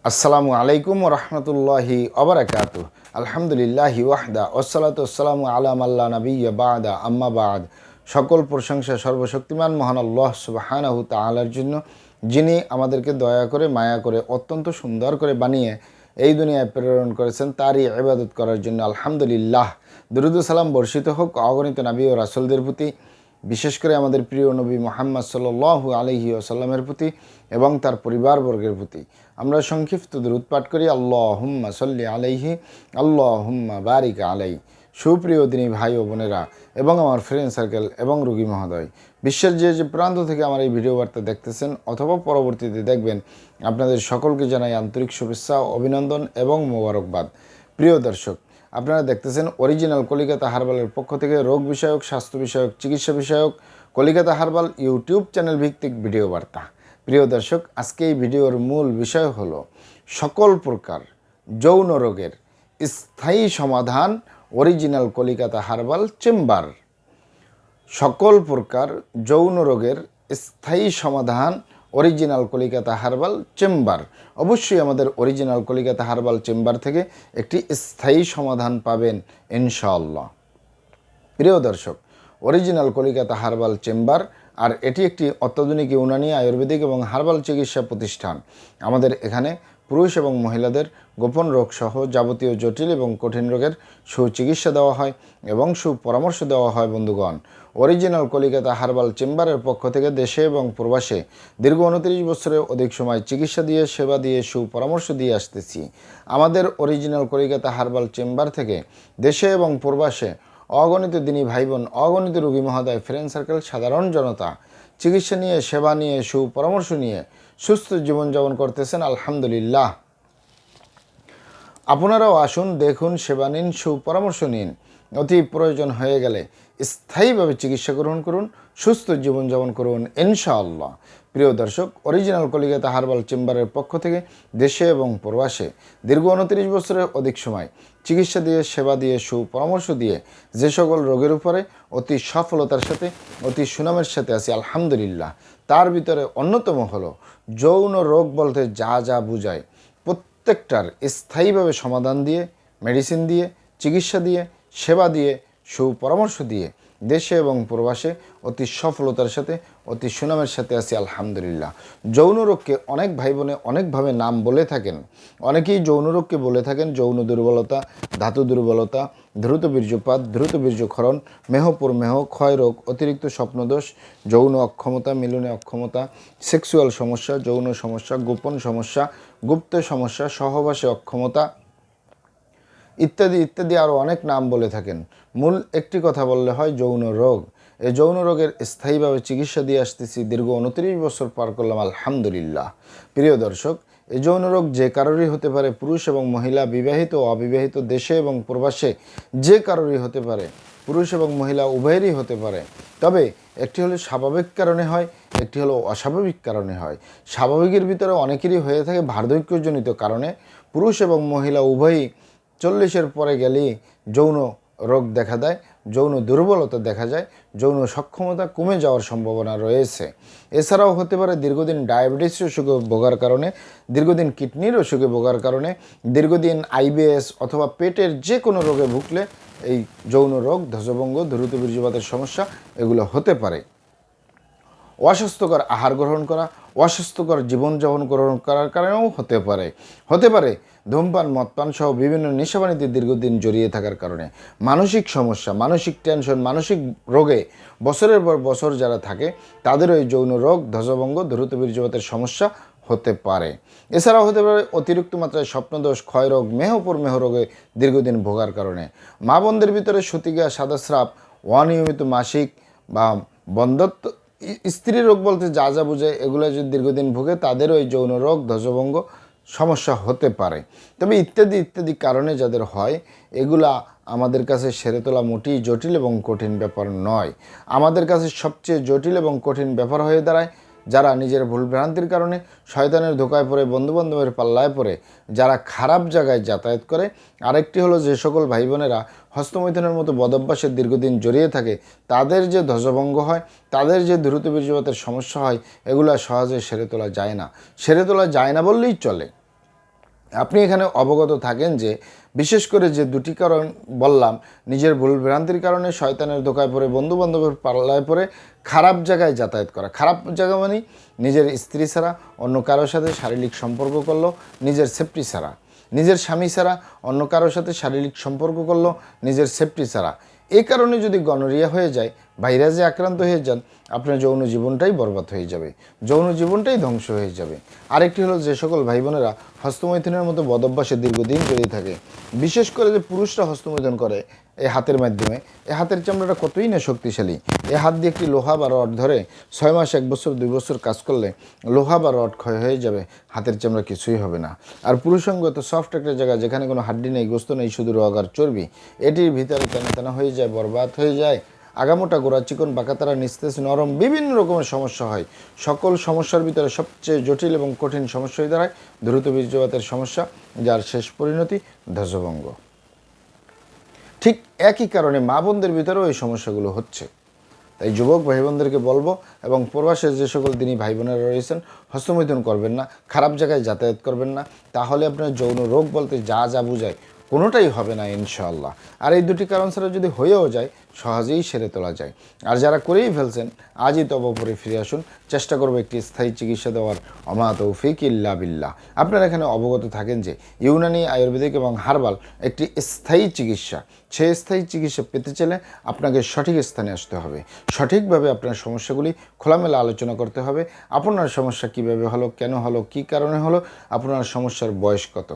আসসালামু আলাইকুম রহমতুল্লাহি ওবারাকাতু। আলহামদুলিল্লাহি ওয়াহদা ওয়াসসালাতু ওয়াসসালামু আলা মাল্লা নাবিয়্যা বা'দা আম্মা বা'দ। সকল প্রশংসা সর্বশক্তিমান মহান আল্লাহ সুবহানাহু তাআলার জন্য, যিনি আমাদেরকে দয়া করে মায়া করে অত্যন্ত সুন্দর করে বানিয়ে এই দুনিয়ায় প্রেরণ করেছেন তারই ইবাদত করার জন্য। আলহামদুলিল্লাহ। দুরূদ ও সালাম বর্ষিত হোক অগণিত নবী ও রাসূলদের প্রতি, বিশেষ করে আমাদের প্রিয় নবী মুহাম্মদ সাল্লাল্লাহু আলাইহি ওয়াসাল্লামের প্রতি এবং তার পরিবারবর্গের প্রতি। আমরা সংক্ষিপ্ত দুরূদ পাঠ করি। আল্লাহুম্মা সাল্লি আলাইহি, আল্লাহুম্মা বারিক আলাইহি। সুপ্রিয় দিনী ভাই ও বোনেরা এবং আমার ফ্রেন্ড সার্কেল এবং রোগী মহোদয়, বিশ্বের যে যে প্রান্ত থেকে আমার এই ভিডিও বার্তা দেখতেছেন অথবা পরবর্তীতে দেখবেন, আপনাদের সকলকে জানাই আন্তরিক শুভেচ্ছা, অভিনন্দন এবং মোবারকবাদ। প্রিয় দর্শক, আপনারা দেখতেছেন অরিজিনাল কলিকাতা হার্বালের পক্ষ থেকে রোগ বিষয়ক, স্বাস্থ্য বিষয়ক, চিকিৎসা বিষয়ক কলিকাতা হার্বাল ইউটিউব চ্যানেল ভিত্তিক ভিডিও বার্তা। প্রিয় দর্শক, আজকে এই ভিডিওর মূল বিষয় হলো সকল প্রকার যৌন রোগের স্থায়ী সমাধান অরিজিনাল কলিকাতা হার্বাল চেম্বার। সকল প্রকার যৌন রোগের স্থায়ী সমাধান অরিজিনাল কলিকাতা হার্বাল চেম্বার। অবশ্যই আমাদের অরিজিনাল কলিকাতা হার্বাল চেম্বার থেকে একটি স্থায়ী সমাধান পাবেন ইনশাআল্লাহ। প্রিয় দর্শক, অরিজিনাল কলিকাতা হার্বাল চেম্বার আর এটি একটি অত্যাধুনিক ইউনানি, আয়ুর্বেদিক এবং হার্বাল চিকিৎসা প্রতিষ্ঠান। আমাদের এখানে পুরুষ এবং মহিলাদের গোপন রোগ সহ যাবতীয় জটিল এবং কঠিন রোগের সুচিকিৎসা দেওয়া হয় এবং সুপরামর্শ দেওয়া হয়। বন্ধুগণ, অরিজিনাল কলিকাতা হার্বাল চেম্বারের পক্ষ থেকে দেশে এবং প্রবাসে দীর্ঘ 29 বছরের অধিক সময় চিকিৎসা দিয়ে, সেবা দিয়ে, সুপরামর্শ দিয়ে আসতেছি। আমাদের অরিজিনাল কলিকাতা হার্বাল চেম্বার থেকে দেশে এবং প্রবাসে অগণিত দিনী ভাই বোন, অগণিত রোগী মহোদয়, ফ্রেন্ড সার্কেল, সাধারণ জনতা চিকিৎসা নিয়ে, সেবা নিয়ে, সুপরামর্শ নিয়ে সুস্থ জীবনযাপন করতেছেন আলহামদুলিল্লাহ। আপনারাও আসুন, দেখুন, সেবা নিন, সুপরামর্শ নিন। অতি প্রয়োজন হয়ে গেলে স্থায়ীভাবে চিকিৎসা গ্রহণ করুন, সুস্থ জীবনযাপন করুন ইনশাআল্লাহ। প্রিয় দর্শক, অরিজিনাল কলিকাতা হার্বাল চেম্বারের পক্ষ থেকে দেশে এবং প্রবাসে দীর্ঘ 29 বছরের অধিক সময় চিকিৎসা দিয়ে, সেবা দিয়ে, সুপরামর্শ দিয়ে যে সকল রোগের উপরে অতি সফলতার সাথে, অতি সুনামের সাথে আছি আলহামদুলিল্লাহ, তার ভিতরে অন্যতম হলো যৌন রোগ বলতে যা যা বোঝায় প্রত্যেকটার স্থায়ীভাবে সমাধান দিয়ে, মেডিসিন দিয়ে, চিকিৎসা দিয়ে, সেবা দিয়ে, সুপরামর্শ দিয়ে দেশে এবং প্রবাসে অতি সফলতার সাথে, অতি সুনামের সাথে আছি আলহামদুলিল্লাহ। যৌন রোগকে অনেক ভাই বোনে অনেকভাবে নাম বলে থাকেন। অনেকেই যৌন রোগকে বলে থাকেন যৌন দুর্বলতা, ধাতু দুর্বলতা, দ্রুত বীর্যপাত, দ্রুত বীর্যক্ষরণ, মেহ, ক্ষয় রোগ, অতিরিক্ত স্বপ্নদোষ, যৌন অক্ষমতা, মিলনে অক্ষমতা, সেক্সুয়াল সমস্যা, যৌন সমস্যা, গোপন সমস্যা, গুপ্ত সমস্যা, সহবাসে অক্ষমতা ইত্যাদি ইত্যাদি আরও অনেক নাম বলে থাকেন। মূল একটি কথা বললে হয় যৌন রোগ। এই যৌন রোগের স্থায়ীভাবে চিকিৎসা দিয়ে আসতেছি, দীর্ঘ 29 বছর পার করলাম আলহামদুলিল্লাহ। প্রিয় দর্শক, এই যৌন রোগ যে কারোরই হতে পারে, পুরুষ এবং মহিলা, বিবাহিত ও অবিবাহিত, দেশে এবং প্রবাসে যে কারোরই হতে পারে, পুরুষ এবং মহিলা উভয়েরই হতে পারে। তবে একটি হলো স্বাভাবিক কারণে হয়, একটি হলো অস্বাভাবিক কারণে হয়। স্বাভাবিকের ভিতরে অনেকেরই হয়ে থাকে বার্ধক্যজনিত কারণে। পুরুষ এবং মহিলা উভয়ই 40-এর পরে গেলেই যৌন রোগ দেখা দেয়, যৌন দুর্বলতা দেখা যায়, যৌন সক্ষমতা কমে যাওয়ার সম্ভাবনা রয়েছে। এছাড়াও হতে পারে দীর্ঘদিন ডায়াবেটিস অসুখে ভোগার কারণে, দীর্ঘদিন কিডনির অসুখে ভোগার কারণে, দীর্ঘদিন আইবিএস অথবা পেটের যে কোনো রোগে ভুগলে এই যৌন রোগ, ধ্বজভঙ্গ, দ্রুত বীর্যপাতের সমস্যা এগুলো হতে পারে। অস্বাস্থ্যকর আহার গ্রহণ করা, অস্বাস্থ্যকর জীবনযাপন গ্রহণ করার কারণেও হতে পারে ধূমপান, মদপান সহ বিভিন্ন নেশাবানিতে দীর্ঘদিন জড়িয়ে থাকার কারণে, মানসিক সমস্যা, মানসিক টেনশন, মানসিক রোগে বছরের পর বছর যারা থাকে তাদেরও এই যৌন রোগ, ধ্বজভঙ্গ, দ্রুত বীর্যপাতের সমস্যা হতে পারে। এছাড়াও হতে পারে অতিরিক্ত মাত্রায় স্বপ্নদোষ, ক্ষয়রোগ, মেহ রোগে দীর্ঘদিন ভোগার কারণে। মা বোনদের ভিতরে সতিকা, সাদাস্রাব, অনিয়মিত মাসিক বা বন্ধ্যত্ব, স্ত্রী রোগ বলতে যা যা বোঝায় এগুলো যদি দীর্ঘদিন ভোগে তাদেরও এই যৌন রোগ, ধ্বজভঙ্গ সমস্যা হতে পারে। তবে ইত্যাদি ইত্যাদি কারণে যাদের হয় এগুলা আমাদের কাছে সেরে তোলা মোটেই জটিল এবং কঠিন ব্যাপার নয়। আমাদের কাছে সবচেয়ে জটিল এবং কঠিন ব্যাপার হয়ে দাঁড়ায় যারা নিজের ভুলভ্রান্তির কারণে শয়তানের ধোকায় পড়ে, বন্ধুবান্ধবের পাল্লায় পড়ে যারা খারাপ জায়গায় যাতায়াত করে। আরেকটি হলো যে সকল ভাই বোনেরা হস্তমৈথুনের মতো বদভ্যাসে দীর্ঘদিন জড়িয়ে থাকে, তাদের যে ধ্বজভঙ্গ হয়, তাদের যে দ্রুত বীর্যপাতের সমস্যা হয়, এগুলো সহজে সেরে তোলা যায় না বললেই চলে। আপনি এখানে অবগত থাকেন যে বিশেষ করে যে দুটি কারণ বললাম, নিজের ভুল ভ্রান্তির কারণে শয়তানের ধোকায় পড়ে, বন্ধুবান্ধবের পাল্লায় পড়ে খারাপ জায়গায় যাতায়াত করা। খারাপ জায়গা মানে নিজের স্ত্রী ছাড়া অন্য কারোর সাথে শারীরিক সম্পর্ক করলো নিজের সেফটি ছাড়া, নিজের স্বামী ছাড়া অন্য কারোর সাথে শারীরিক সম্পর্ক করলো নিজের সেফটি ছাড়া। এই কারণে যদি গনোরিয়া হয়ে যায়, ভাইরাসে আক্রান্ত হয়ে যান, আপনার যৌন জীবনটাই বরবাদ হয়ে যাবে, যৌন জীবনটাই ধ্বংস হয়ে যাবে। আরেকটি হলো, যে সকল ভাই বোনেরা হস্তমৈথুনের মতো বদভ্যাসে দীর্ঘদিন জড়িয়ে থাকে, বিশেষ করে যে পুরুষরা হস্তমৈথুন করে এই হাতের মাধ্যমে, এই হাতের চামড়াটা কতই না শক্তিশালী। এই হাত দিয়ে একটি লোহা বা রড ধরে 6 মাস, 1 বছর, 2 বছর কাজ করলে লোহা বা রড ক্ষয় হয়ে যাবে, হাতের চামড়া কিছুই হবে না। আর পুরুষাঙ্গ তো সফট একটা জায়গা, যেখানে কোনো হাড্ডি নেই, গোস্ত নেই, শুধু রগ আর চর্বি। এটির ভিতরে তেনা তেনা হয়ে যায়, বরবাদ হয়ে যায়, আগামোটা গোড়া চিকন বাঁকাতারা নিস্তেজ নরম বিভিন্ন রকমের সমস্যা হয়। সকল সমস্যার ভিতরে সবচেয়ে জটিল এবং কঠিন সমস্যা হয়ে দাঁড়ায় দ্রুত বীর্যপাতের সমস্যা, যার শেষ পরিণতি ধ্বজভঙ্গ। ঠিক একই কারণে মা বোনদের ভিতরেও এই সমস্যাগুলো হচ্ছে। তাই যুবক ভাই বোনদেরকে বলবো, এবং প্রবাসের যে সকল দিনই ভাই বোনেরা রয়েছেন, হস্তমৈথুন করবেন না, খারাপ জায়গায় যাতায়াত করবেন না, তাহলে আপনার যৌন রোগ বলতে যা যা বোঝায় কোনোটাই হবে না ইনশাআল্লাহ। আর এই দুটি কারণ ছাড়া যদি হয়েও যায়, সহজেই সেরে তোলা যায়। আর যারা করেই ফেলছেন, আজই তবপরে ফিরে আসুন, চেষ্টা করবো একটি স্থায়ী চিকিৎসা দেওয়ার। অমা তৌফিক ইল্লা বিল্লাহ। আপনারা এখানে অবগত থাকেন যে ইউনানি, আয়ুর্বেদিক এবং হার্বাল একটি স্থায়ী চিকিৎসা। সেই স্থায়ী চিকিৎসা পেতে চাইলে আপনাকে সঠিক স্থানে আসতে হবে, সঠিকভাবে আপনার সমস্যাগুলি খোলামেলা আলোচনা করতে হবে। আপনার সমস্যা কিভাবে হলো, কেন হলো, কী কারণে হলো, আপনার সমস্যার বয়স কত,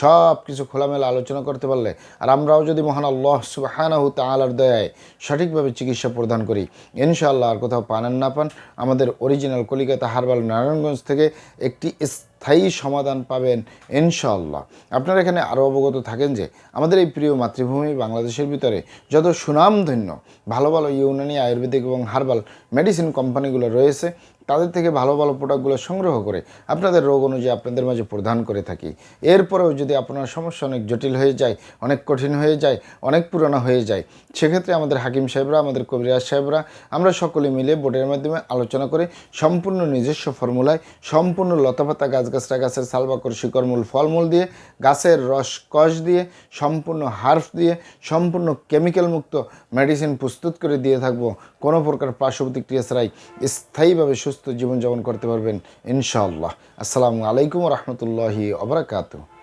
সব কিছু খোলামেলা আলোচনা করতে পারলে, আর আমরাও যদি মহান আল্লাহ সুবহানাহু তাআলার দয়ায় সঠিকভাবে চিকিৎসা প্রদান করি, ইনশাআল্লাহ আর কোথাও পান না পান, আমাদের অরিজিনাল কলিকাতা হার্বাল নারায়ণগঞ্জ থেকে একটি স্থায়ী সমাধান পাবেন ইনশাআল্লাহ। আপনারা এখানে আরও অবগত থাকেন যে আমাদের এই প্রিয় মাতৃভূমি বাংলাদেশের ভিতরে যত সুনামধন্য ভালো ভালো ইউনানি, আয়ুর্বেদিক এবং হার্বাল মেডিসিন কোম্পানিগুলো রয়েছে, তাদের থেকে ভালো ভালো প্রোডাক্টগুলো সংগ্রহ করে আপনাদের রোগ অনুযায়ী আপনাদের মাঝে প্রদান করে থাকি। এরপরেও যদি আপনার সমস্যা অনেক জটিল হয়ে যায়, অনেক কঠিন হয়ে যায়, অনেক পুরনো হয়ে যায়, সেক্ষেত্রে আমাদের হাকিম সাহেবরা, আমাদের কবিরাজ সাহেবরা, আমরা সকলে মিলে বোর্ডের মাধ্যমে আলোচনা করে সম্পূর্ণ নিজস্ব ফর্মুলায়, সম্পূর্ণ লতাপাতা, গাছগাছরা, গাছের সালবাকর, শিকড়মূল, ফলমূল দিয়ে, গাছের রস কষ দিয়ে, সম্পূর্ণ হার্বস দিয়ে, সম্পূর্ণ কেমিক্যাল মুক্ত মেডিসিন প্রস্তুত করে দিয়ে থাকবো। কোনো প্রকার পার্শ্ব প্রতিক্রিয়া ছাড়াই স্থায়ীভাবে সুস্থ জীবনযাপন করতে পারবেন ইনশাআল্লাহ। আসসালামু আলাইকুম ওয়া রাহমাতুল্লাহি ওয়া বারাকাতুহু।